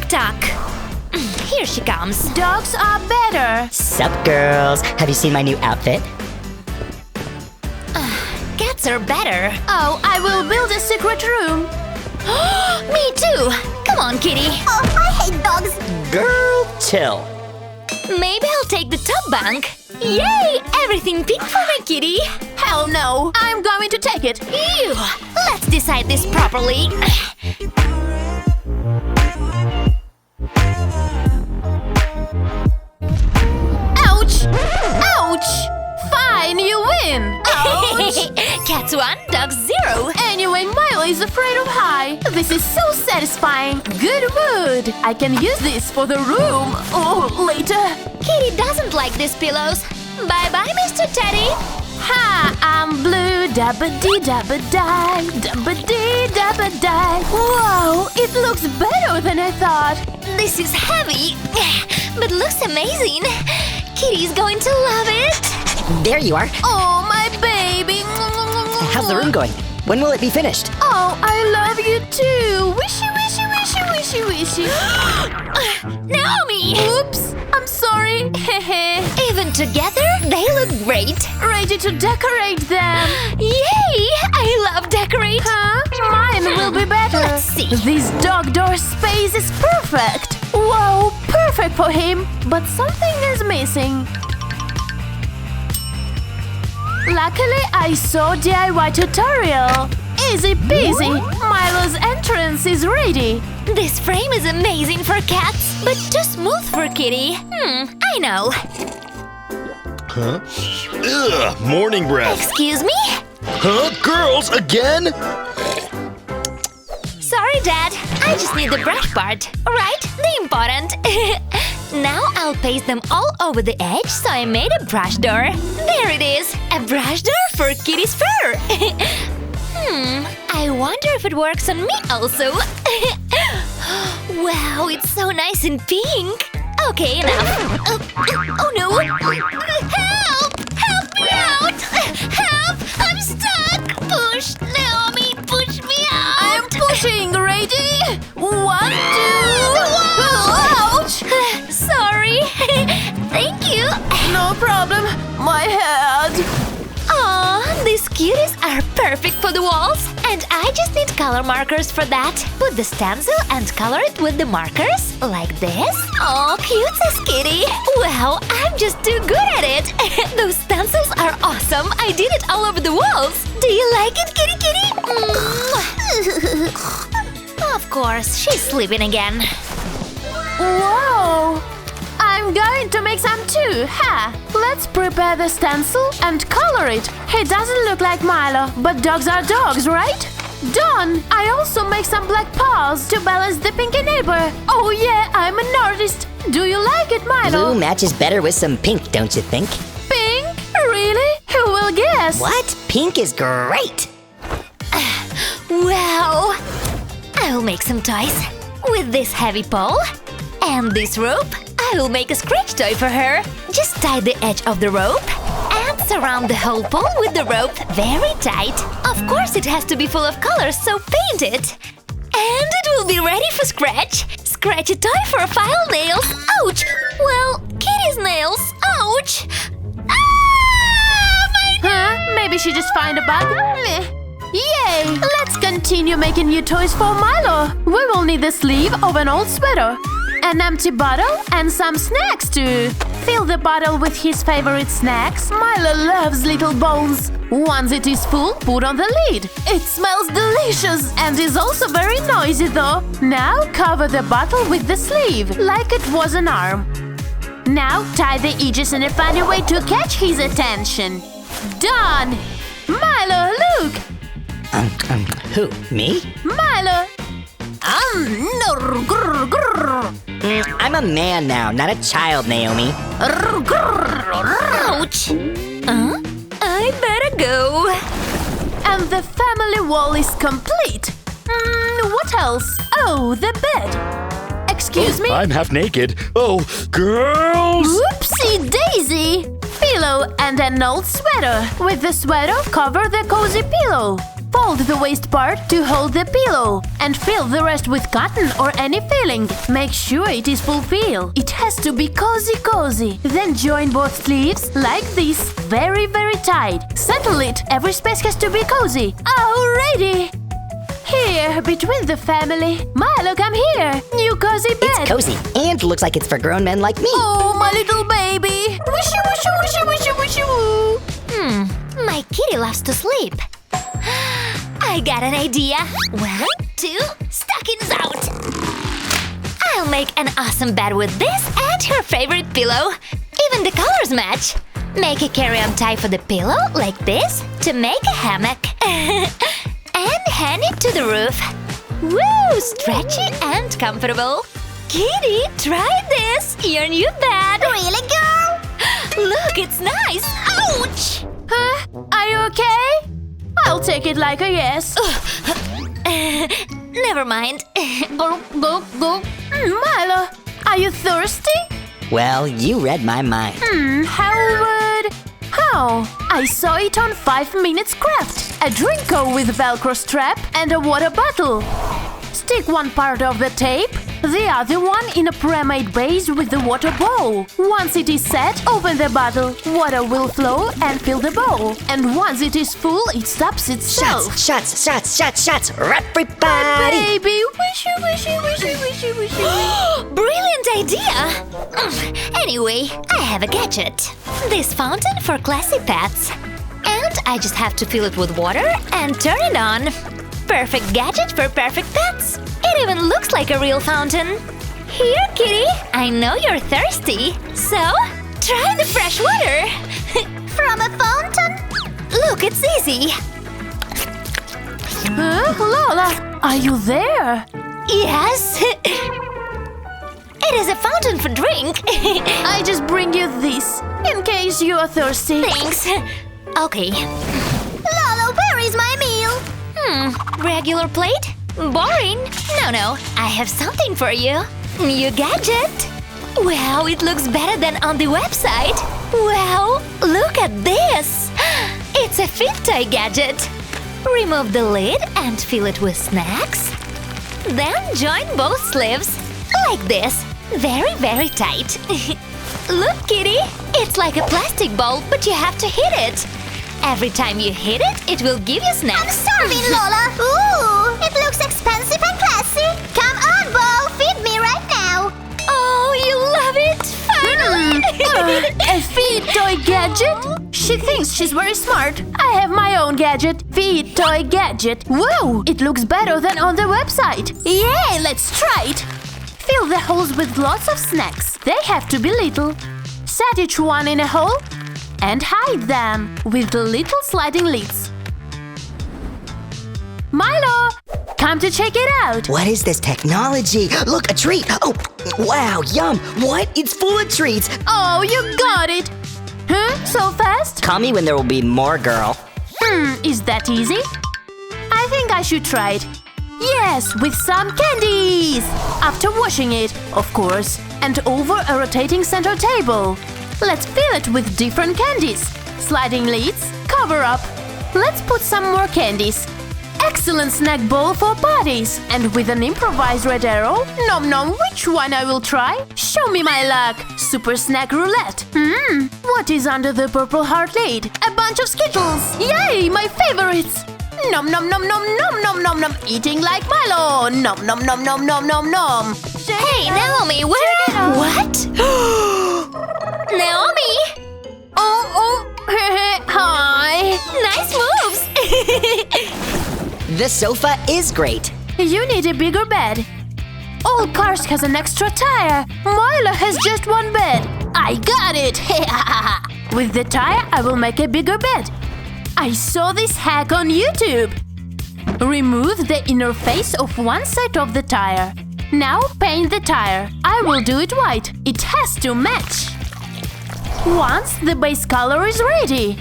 Tick-tock. Here she comes. Dogs are better. Sup, girls? Have you seen my new outfit? Cats are better. Oh, I will build a secret room. Me too. Come on, kitty. Oh, I hate dogs. Girl, chill. Maybe I'll take the top bunk. Yay! Everything pink for my kitty. Hell no, I'm going to take it. Ew! Let's decide this properly. Ouch! Ouch! Fine, you win. Cats 1, dogs 0. Anyway, Milo is afraid of high. This is so satisfying. Good wood. I can use this for the room. Oh, later. Kitty doesn't like these pillows. Bye-bye, Mr. Teddy. Ha! I'm blue. Dabba-dee-dabba-die. Dabba-dee-dabba-die. Whoa! It looks better than I thought. This is heavy, but looks amazing. Kitty's going to love it. There you are. Oh, my baby. How's the room going? When will it be finished? Oh, I love you too. Wishy, wishy, wishy, wishy, wishy. Naomi! Oops, I'm sorry. Even together, they look great. Ready to decorate them. Yay! I love decorate. Huh? Mine will be better. Let's see. This dog door space is perfect. Whoa, perfect for him. But something is missing. Luckily, I saw DIY tutorial. Easy peasy. Milo's entrance is ready. This frame is amazing for cats, but too smooth for kitty. I know. Huh? Ugh, morning breath. Excuse me? Huh? Girls, again? Sorry, Dad. I just need the brush part. Right? The important. Now I'll paste them all over the edge, so I made a brush door. There it is. A brush door for kitty's fur. I wonder if it works on me also. Wow, it's so nice and pink. Okay, enough. Oh no! Help! Help me out! Help! I'm stuck! Push! Naomi, push me out! I'm pushing. Ready? 1, 2. Ouch! Sorry. Thank you. No problem. My head. Aw, these cuties are perfect for the walls. And I just need color markers for that. Put the stencil and color it with the markers, like this. Oh, cute, kitty. Wow, I'm just too good at it. Those stencils are awesome. I did it all over the walls. Do you like it, kitty kitty? Of course, she's sleeping again. Whoa! I'm going to make some too, ha! Let's prepare the stencil and color it. He doesn't look like Milo, but dogs are dogs, right? Done! I also make some black paws to balance the pinky neighbor. Oh yeah, I'm an artist. Do you like it, Milo? Blue matches better with some pink, don't you think? Pink? Really? Who will guess? What? Pink is great! Wow! I'll make some toys. With this heavy pole and this rope, I will make a scratch toy for her. Just tie the edge of the rope and surround the whole pole with the rope very tight. Of course, it has to be full of colors, so paint it. And it will be ready for scratch. Scratch a toy for file nails. Ouch! Well, kitty's nails. Ouch! Ah! My Huh? Maybe she just find a bug? Meh. Yay! Let's continue making new toys for Milo. We will need the sleeve of an old sweater, an empty bottle, and some snacks too. Fill the bottle with his favorite snacks. Milo loves little bowls. Once it is full, put on the lid. It smells delicious and is also very noisy though. Now cover the bottle with the sleeve, like it was an arm. Now tie the edges in a funny way to catch his attention. Done! Milo, look! Who? Me? Milo! No, grr, grr. I'm a man now, not a child, Naomi. ouch! I better go. And the family wall is complete. What else? Oh, the bed. Excuse me? I'm half naked. Oh, girls! Whoopsie daisy! Pillow and an old sweater. With the sweater, cover the cozy pillow. Fold the waist part to hold the pillow and fill the rest with cotton or any filling. Make sure it is full fill. It has to be cozy. Then join both sleeves like this, very tight. Settle it. Every space has to be cozy. Alrighty. Here, between the family. Milo, come here. New cozy bed. It's cozy and looks like it's for grown men like me. Oh, my little baby. Wishy, woo. My kitty loves to sleep. I got an idea. 1, 2, stockings out. I'll make an awesome bed with this and her favorite pillow. Even the colors match. Make a carry-on tie for the pillow like this to make a hammock. And hang it to the roof. Woo! Stretchy and comfortable. Kitty, try this. Your new bed. Really, girl? Look, it's nice. Ouch! Huh? Are you okay? I'll take it like a yes. Never mind. Go. Milo, are you thirsty? Well, you read my mind. How? I saw it on 5 Minutes Craft. A drinker with Velcro strap and a water bottle. Stick one part of the tape, the other one in a pre-made base with the water bowl. Once it is set, open the bottle. Water will flow and fill the bowl. And once it is full, it stops itself. Shots, everybody! Baby, wishy. Brilliant idea! Anyway, I have a gadget. This fountain for classy pets. And I just have to fill it with water and turn it on. Perfect gadget for perfect pets. It even looks like a real fountain. Here, kitty. I know you're thirsty. So, try the fresh water. From a fountain? Look, it's easy. Lola, are you there? Yes. It is a fountain for drink. I just bring you this, in case you are thirsty. Thanks. Okay. Lolo, where is my meal? Regular plate? Boring. No, I have something for you. New gadget. Wow, it looks better than on the website. Wow, look at this. It's a fit toy gadget. Remove the lid and fill it with snacks. Then join both sleeves. Like this. Very tight. Look, kitty. It's like a plastic ball, but you have to hit it. Every time you hit it, it will give you snacks. I'm starving, Lola. Ooh, it looks expensive and classy. Come on, ball. Feed me right now. Oh, you love it. Finally. A feed toy gadget? She thinks she's very smart. I have my own gadget. Feed toy gadget. Whoa, it looks better than on the website. Yay, let's try it. Fill the holes with lots of snacks. They have to be little. Set each one in a hole and hide them with little sliding lids. Milo, come to check it out. What is this technology? Look, a treat! Oh, wow, yum! What? It's full of treats! Oh, you got it! Huh? So fast? Call me when there will be more, girl. Is that easy? I think I should try it. Yes, with some candies! After washing it, of course, and over a rotating center table. Let's fill it with different candies. Sliding lids, cover up. Let's put some more candies. Excellent snack bowl for parties. And with an improvised red arrow, nom, which one I will try? Show me my luck. Super snack roulette. What is under the purple heart lid? A bunch of Skittles. Yay, my favorites. Nom. Eating like Milo. Nom. Hey, Naomi, where? What? Naomi! Oh, hi. Nice moves! The sofa is great. You need a bigger bed. All cars has an extra tire. Milo has just one bed. I got it! With the tire, I will make a bigger bed. I saw this hack on YouTube. Remove the inner face of one side of the tire. Now paint the tire. I will do it white. It has to match. Once the base color is ready,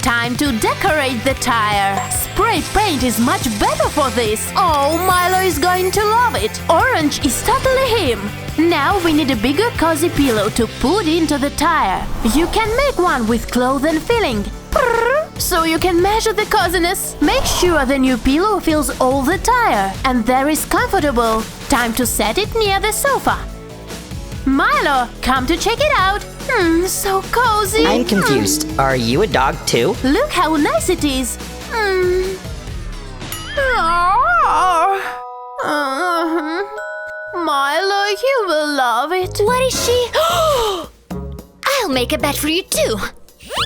time to decorate the tire. Spray paint is much better for this. Oh, Milo is going to love it. Orange is totally him. Now we need a bigger cozy pillow to put into the tire. You can make one with cloth and filling. Prrr. so you can measure the coziness. Make sure the new pillow fills all the tire and there is comfortable. Time to set it near the sofa. Milo, come to check it out. So cozy. I'm confused. Are you a dog too? Look how nice it is. Milo, you will love it. What is she? I'll make a bed for you too.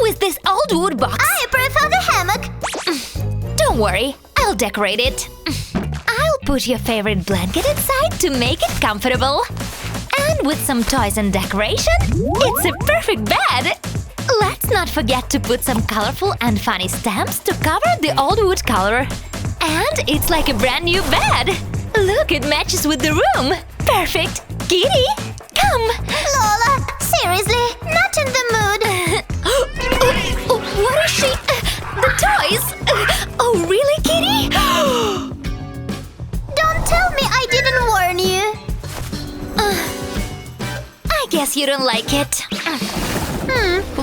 With this old wood box. I prefer the hammock. Don't worry, I'll decorate it. I'll put your favorite blanket inside to make it comfortable. And with some toys and decoration, it's a perfect bed. Let's not forget to put some colorful and funny stamps to cover the old wood color. And it's like a brand new bed. Look, it matches with the room. Perfect. Kitty, come. Lola, seriously, not in the mood. What is she? The toys. Oh, really, Kitty? Don't tell me I didn't warn you. I guess you don't like it.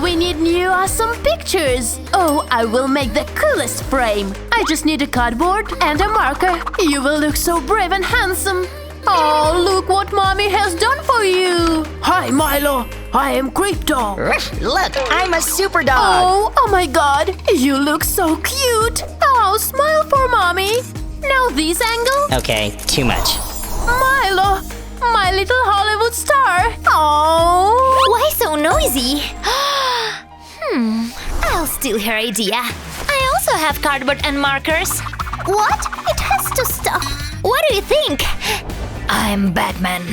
We need new awesome pictures. Oh, I will make the coolest frame. I just need a cardboard and a marker. You will look so brave and handsome. Oh, look what mommy has done for you. Hi, Milo. I am Crypto. Look, I'm a super dog. Oh my god. You look so cute. Oh, smile for mommy. Now this angle. Okay, too much. Milo, my little Hollywood star. Oh. Why so noisy? I'll steal her idea. I also have cardboard and markers. What? It has to stop. What do you think? I'm Batman.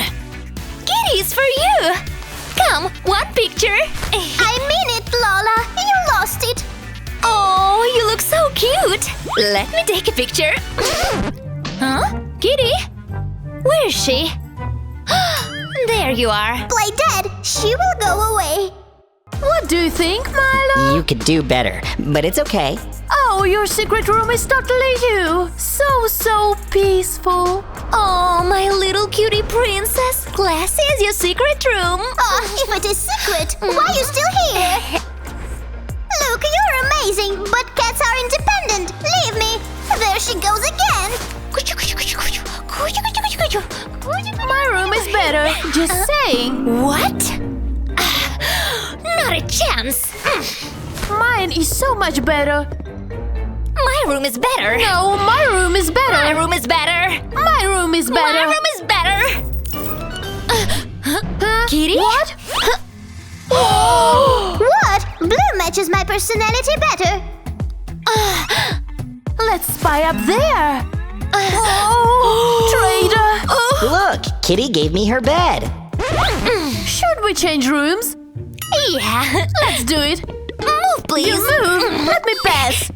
Kitty is for you. Come, one picture. I mean it, Lola. You lost it. Oh, you look so cute. Let me take a picture. Huh? Kitty? Where is she? There you are. Play dead. She will go away. What do you think, Milo? You could do better, but it's okay. Oh, your secret room is totally you. So peaceful. Oh, my little cutie princess. Classy is your secret room. Oh, if it is secret, why are you still here? Look, you're amazing, but cats are independent. Leave me. There she goes again. My room is better. Just saying. What? Not a chance. Mine is so much better. My room is better. No, my room is better. My room is better. My room is better. My room is better. Kitty? What? What? Blue matches my personality better. Let's spy up there. Traitor. Look, Kitty gave me her bed. Should we change rooms? Yeah. Let's do it. Move, please. You move. Let me pass.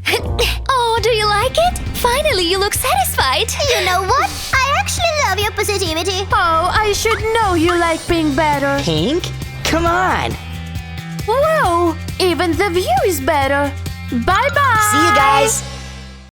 Oh, do you like it? Finally, you look satisfied. You know what? I actually love your positivity. Oh, I should know you like pink better. Pink? Come on. Whoa, even the view is better. Bye-bye. See you guys.